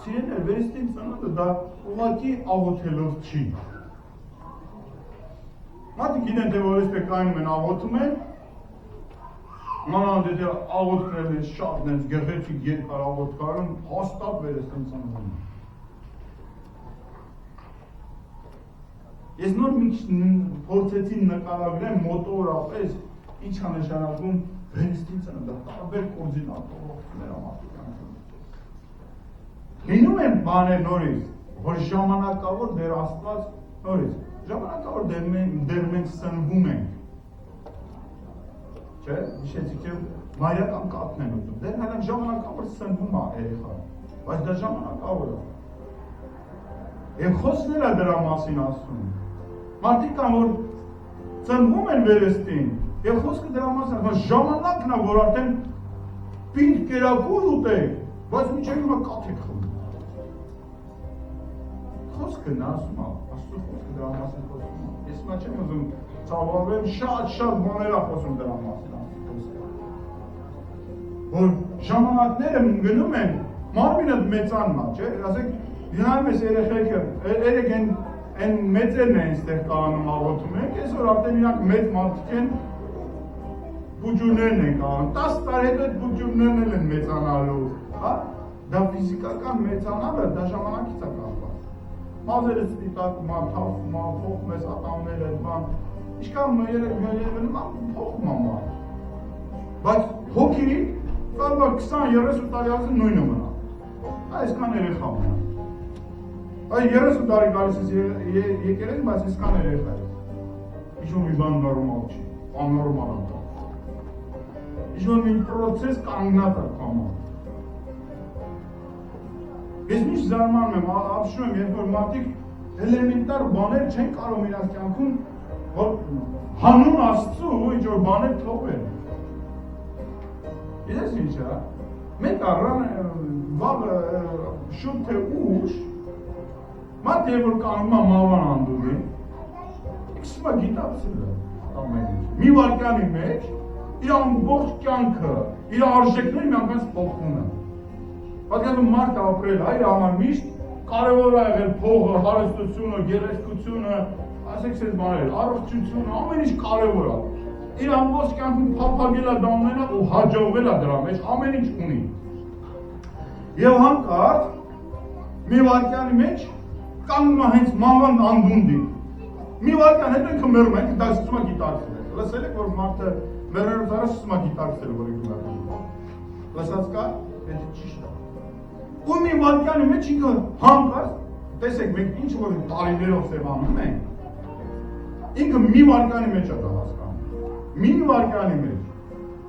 S1: սիրելիներ, վերստին ծնունդը դա ուղղակի աղոթելով չի։ Մարդիկ գիտեն, թե որ էստեղ կայնում են աղոթում են, մանավանդ եթե աղոթքներն են շատ նենց գեղեցիկ երկար աղոթքարում, հաստատ վերստին ծնվում։ Ես նոր մի փորձեցի նկարագրեմ մոտորապես ինչ է նշանակում վերստին ծնունդը, տարբեր կորձինատողություններ ամարտիկանքում։ Լինում են բաներ նորից, որ ժամանակավոր դեր Աստված նորից, ժամանակավոր դեր մենք սնվում ենք։ Չէ, հիշեցիք եմ մայրական կաթն են ուտում, դեր հենց ժամանակավոր սնվում է երեխան, բայց դա ժամանակավոր է։ Եվ խոսքն է դրա մասին ասում։ Մարդիկ կան, որ ծնվում են վերստին, եւ խոսքը դրա մասին է, ժամանակն է, որ արդեն պինդ կերակուր ուտեք, բայց միջև հիմա կաթ եք խմում։ Խոսքն ասում է, Աստծո խոսքը դրա մասին խոսում է։ Ես հիմա չեմ ուզում ծավալվեմ, շատ բաներ է խոսում դրա մասին։ Որ ժամանակները գնում են, մարմինդ մեծանում է, չէ՞, ասեք, նայում ես երեխեքը, երեք են մեծերն են ստեղ կանում աղոթում ենք, այսօր արդեն իրանք մեծ մարդիկ են, բուջուրներն են կանում, 10 տարի հետո այդ բուջուրներն են մեծանալու, հա, դա ֆիզիկական մեծանալը, դա ժամանակից է կապված։ Մազերը սպիտակում է, թափվում է, փոխում ես ատամները, բան, ինչքան երևնում է, փոխում է մարդ։ Բայց հոգի կարող է 20-30 տարի ասել նույնը մնա։ Այսքան երեխա մնա։ Այ 30 տարի գալիս ես եկել ես, բայց այսքան երեխա ես։ Ինչ-որ մի բան նորմալ չի, աննորմալ է։ Ինչ-որ մի պրոցես կանգնած է կամա։ Ես միշտ զարմանում եմ, ապշում եմ, երբ որ մարդիկ էլեմենտար բաներ չեն կարող իրանց կյանքում, որ հանուն Աստծու ինչ-որ բաներ թողեն։ Գիտես ինչ է, մենք առան վաղը շուտ թե ուշ, մարդ երբ որ կանում է մավան անդուզին, սկսում է գիտակցել ամեն ինչ։ Մի վարկյանի մեջ իր ամբողջ կյանքը, իր արժեքները միանգամից փոխվում են։ Պատկերացնում մարդը ապրել է, իր համար միշտ կարևոր է եղել փողը, հարստությունը, գեղեցկությունը, ասեք ցես բաներ, առողջությունը, ամեն ինչ կարևոր է։ Իր ամբողջ կյանքում փափագել է դա ունենալ ու հաջողվել է դրա մեջ, ամեն ինչ ունի։ Եվ հանկարծ մի վարկյանի մեջ կանգնում է հենց մաման անդունդին։ Մի վարկյան հետո ինքը մեռնում է, ինքը դա սկսում է գիտակցել։ Լսել եք, որ մարդը մեռնելուց առաջ սկսում է գիտակցել, որ ինքը մեռնում է։ Լսած կա, դա ճիշտ է։ Ու մի վարկյանի մեջ ինքը հանկարծ, տեսեք, մենք ինչ որ տարիներով սևանում ենք, ինքը մի վարկյանի մեջ է դա հասկանում։ Մի վարկյանի մեջ։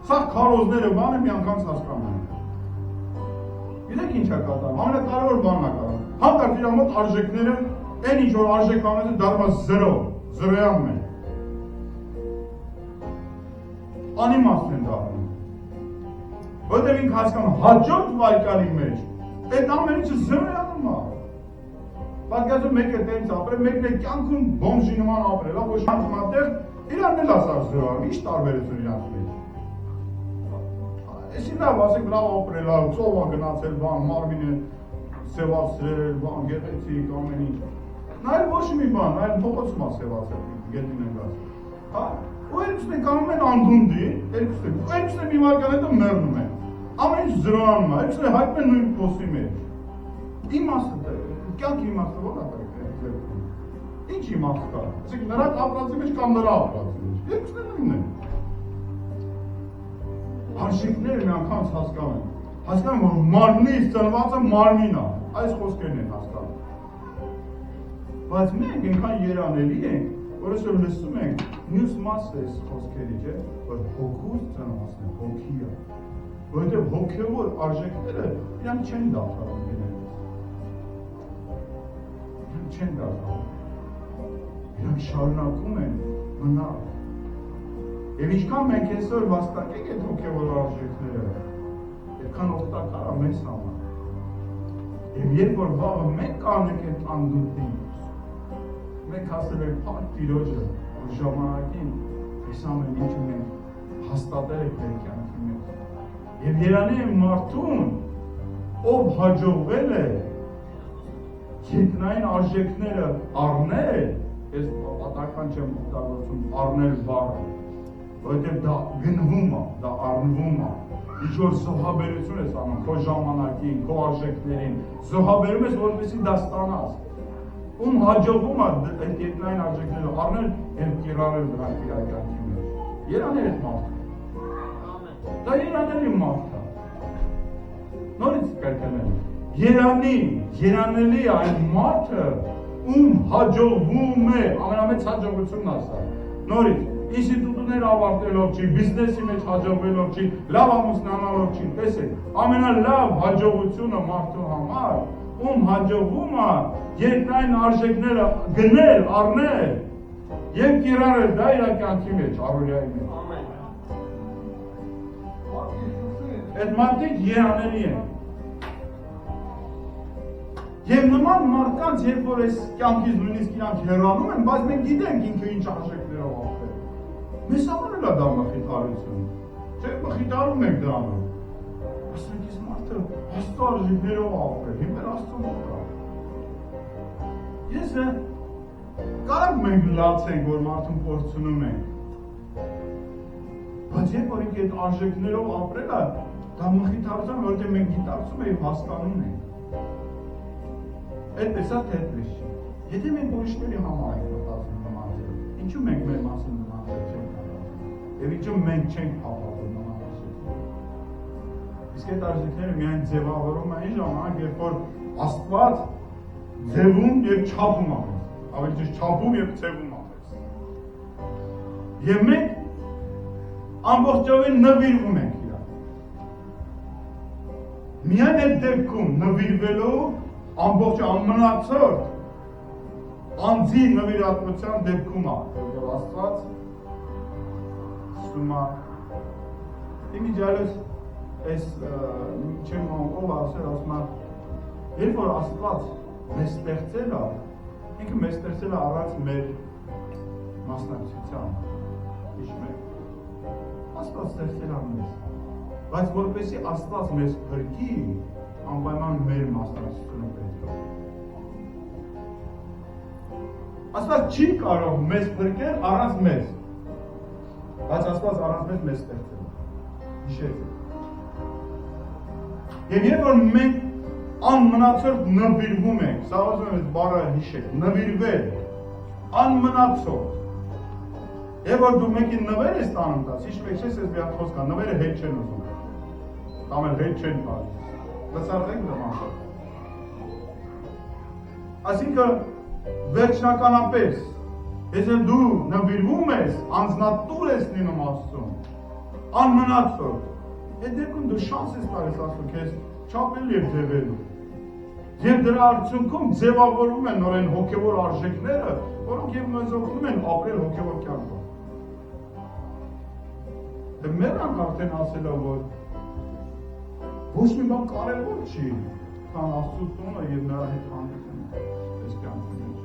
S1: Սա քարոզները բանը մի անգամ հասկանում են։ Գիտեք ինչ է կատարում, ամենակարևոր բանն է կատարում։ Հանկարծ իր մոտ արժեքները, այն ինչ որ արժեք անելը դառնում է 0, 0-յանում են։ Անիմաստ են դառնում։ Որտեղ ինքը հասկանում հաջորդ վարկյանի մեջ, այդ ամեն ինչը 0-յանում է։ Պատկերացրու մեկը տենց ապրել, մեկն է կյանքում բոմժի նման ապրել, ոչ մատեղ իրանն էլ ասար 0-յանում, ինչ տարբերություն իրանց մեջ։ Էսի լավ, ասենք լավ ապրել, ծով ա գնացել, բան, մարմինը սևացրել, բան, գեղեցիկ, ամեն ինչ։ Նայել ոչ մի բան, նայել փողոցում ա սևացել, գետին են գազ։ Հա, ու երկուսն են կանում են անդունդի, երկուսն են մի վարկան հետո մեռնում են։ Ամեն ինչ զրոանում ա, երկուսն են հայտնում են նույն փոսի մեջ։ Իմաստը, կյանքի իմաստը ո՞ր ա դրեք։ Ինչ իմաստ կա։ Ասենք նրանք ապրածի մեջ կամ նրա ապրածի մեջ։ Երկուսն են նույնն են։ Արժեքները մի անգամ հասկանում են։ Հասկանում որ մարմնից ծնվածը մարմին է։ Այս խոսքերն են հասկանում։ Բայց մենք այնքան երանելի ենք, որ այսօր լսում ենք մյուս մասը այս խոսքերի, չէ՞, որ հոգուց ծնվածն է, հոգի է։ Որովհետև հոգևոր արժեքները իրանք չեն դադարում գնել։ Իրանք չեն դադարում։ Իրանք շարունակում են մնալ։ Եվ ինչքան մենք այսօր վաստակենք այդ հոգևոր արժեքները, այդքան օգտակար է մեզ համար։ Եվ երբ որ վաղը մենք կանենք այդ անդունդին, մենք հասել ենք փառք Տիրոջը, որ ժամանակին այս ամեն ինչը մենք հաստատել ենք մեր կյանքի մեջ։ Եվ երանի է մարդուն, ով հաջողվել է երկնային արժեքները առնել, ես պատահական չեմ օգտագործում առնել բառը, որովհետև դա գնվում է, դա առնվում է, ինչ-որ զոհաբերություն ես անում, քո ժամանակին, քո արժեքներին, զոհաբերում ես, որպեսզի դա ստանաս։ Ում հաջողվում է այդ երկնային արժեքները առնել և կիրառել դրանք իր կյանքի մեջ։ Երանել այդ մարդը։ Դա երանելի մարդ է։ Նորից կրկնել։ Երանելի այն մարդը, ում հաջողվում է, ամենամեծ հաջողությունն ասա։ Նորից, ինստիտուտներ ավարտելով չի, բիզնեսի մեջ հաջողվելով չի, լավ ամուսնանալով չի, տեսեք, ամենալավ հաջողությունը մարդու համար, ում հաջողվում է երկնային արժեքները գնել, առնել և կիրառել դա իր կյանքի մեջ, առօրյայի մեջ։ Այդ մարդիկ երանելի են։ Եվ նման մարդկանց, երբ որ այս կյանքից նույնիսկ իրանք հեռանում են, բայց մենք գիտենք ինքը ինչ արժեքներով ապրել։ Մեզ համար էլ է դա մխիթարություն։ Չէ, մխիթարում ենք դրանով։ Ասենք այս մարդը Աստծո արժեքներով ապրել, հիմա Աստծո մոտ է։ Ես կարող մենք լացենք, որ մարդուն փորձնում ենք։ Բայց երբ որ ինքը այդ արժեքներով ապրել է, դա մխիթարություն, որովհետև մենք գիտակցում ենք հասկանում ենք։ Այդպես է թե այդպես չի։ Եթե մենք ուրիշների համար ենք մտածում նման ձև, ինչու մենք մեր մասին նման ձև չենք մտածում, և ինչու մենք չենք փափատում նման արժեքներ։ Իսկ այդ արժեքները միայն ձևավորում են այն ժամանակ, երբ որ Աստված ձևում և չափում է մեզ, ավելի ճիշտ չափում և ձևում է մեզ։ Եվ մենք ամբողջովին նվիրվում ենք իրան։ Միայն այդ դեպքում նվիրվելով ամբողջ ամնացորդ անձի նվիրատվության դեպքում է, որ Աստված ստում է իմիջալես այս չեմ ով ասել, ասում է, երբ որ Աստված մեզ ստեղծել է, ինքը մեզ ստեղծել է առանց մեր մասնակցության, հիշում եք, Աստված ստեղծել է մեզ, բայց որպեսզի Աստված մեզ փրկի, անպայման մեր մասնակցությունը պետք է։ Աստված չի կարող մեզ փրկել առանց մեզ, բայց Աստված առանց մեզ ստեղծել է։ Հիշեցեք։ Եվ երբ որ մենք անմնացորդ նվիրվում ենք, սա ուզում եմ այս բառը հիշեք, նվիրվել, անմնացորդ։ Եվ որ դու մեկին նվեր ես տանում տաս, հիշում եք, չես ես մի հատ խոսք կա, նվերը հետ չեն ուզում, կամ էլ հետ չեն տալիս։ Լսարդենք դրան։ Այսինքն վերջնականապես, եթե դու նվիրվում ես, անձնատուր ես լինում Աստծուն, անմնացորդ, այդ դեպքում դու շանս ես տալիս Աստծուն քեզ չափել և ձևելու։ Եվ դրա արդյունքում ձևավորվում են նորեն հոգևոր արժեքները, որոնք և մեզ օգնում են ապրել հոգևոր կյանքով։ Դե մեռանք արդեն ասելով, որ ոչ մի բան կարևոր չի, քան Աստծո տունը և նրա հետ հանդիպումը այս կյանքի մեջ։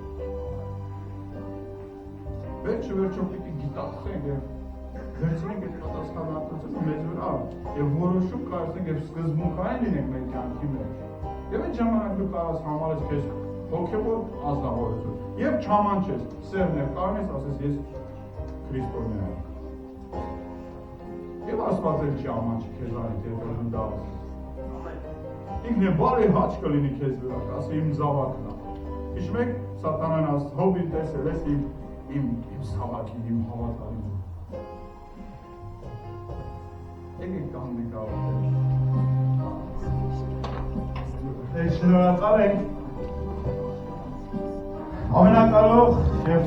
S1: Վերջը վերջով պիտի գիտակցենք և վերցնենք այդ պատասխանատվությունը մեզ վրա եւ որոշում կարծենք եւ սկզբունքային լինենք մեր կյանքի մեջ։ Եվ այդ ժամանակ դու կարող ես համարես քեզ հոգեվոր ազնվորություն եւ չամանչես, սերներ կարողես ասես ես Քրիստոսն եմ։ Եվ Աստված էլ չի ամանչի քեզ արի դեպի դու դա։ Ինքն է բարի հաճ կլինի քեզ վրա, ասի իմ զավակն է։ Հիշում եք սատանան ասում հովին տեսել ես իմ զավակին, իմ հավատալին։ Եկեք կանգնենք ավարտել։ Շնորհակալ ենք ամենակարող եւ